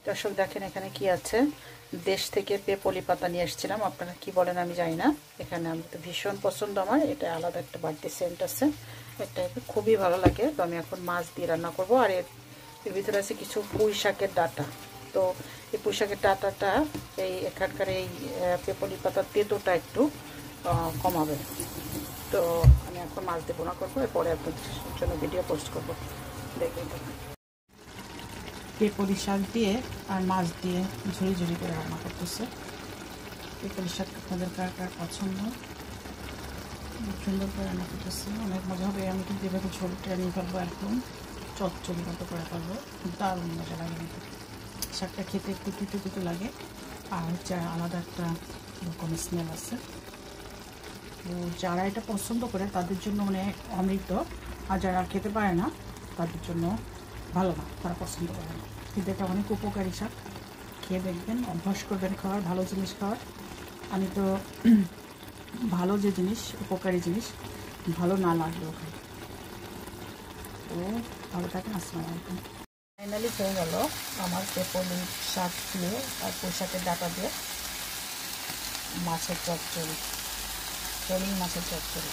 দর্শক দেখেন এখানে কি আছে, দেশ থেকে পেপলি পাতা নিয়ে এসেছিলাম, আপনারা কি বলেন আমি জানি না। এখানে আমি তো ভীষণ পছন্দ আমার, এটা আলাদা একটা বাড়তি সেন্ট আছে, এটা খুবই ভালো লাগে। তো আমি এখন মাছ দিয়ে রান্না করব। আর এর ভিতরে আছে কিছু পুঁই শাকের ডাঁটা। তো এই পুঁই শাকের ডাঁটাটা এই এখানকার এই পেপলি পাতার তেঁতোটা একটু কমাবে। তো আমি এখন মাছ দিয়ে বোনা করবো, এরপরে আপনাদের জন্য ভিডিও পোস্ট করবো, দেখবেন। পেপলি শাক দিয়ে আর মাছ দিয়ে ঝুড়ি ঝুড়ি করে রান্না করতেছে। পেপলি শাক আপনাদের কার কার পছন্দ, সুন্দর করে রান্না করতেছে, অনেক মজা হবে। আমি কিন্তু এভাবে ঝোলটা নিয়ে ফেলবো, একদম চচ্চড়ি মতো করে ফেলবো, দারুণ মজা লাগে। কিন্তু শাকটা খেতে একটু তিতো তিতো লাগে, আর হচ্ছে আলাদা একটা রকম স্মেল আছে। তো যারা এটা পছন্দ করে তাদের জন্য অনেক অমৃত, আর যারা খেতে পারে না তাদের জন্য ভালো না, তারা পছন্দ করে না। কিন্তু এটা অনেক উপকারী শাক, খেয়ে দেখবেন, অভ্যাস করবেন খাওয়ার, ভালো জিনিস খাওয়ার। আমি তো ভালো যে জিনিস, উপকারী জিনিস ভালো না লাগলেও খাই। তো ভালো থাকেন, আসসালামু আলাইকুম। ফাইনালি হয়ে গেল আমার পেপলি শাক দিয়ে আর পুঁই শাকের ডাঁটা দিয়ে মাছের চচ্চড়ি, মাছের চচ্চড়ি।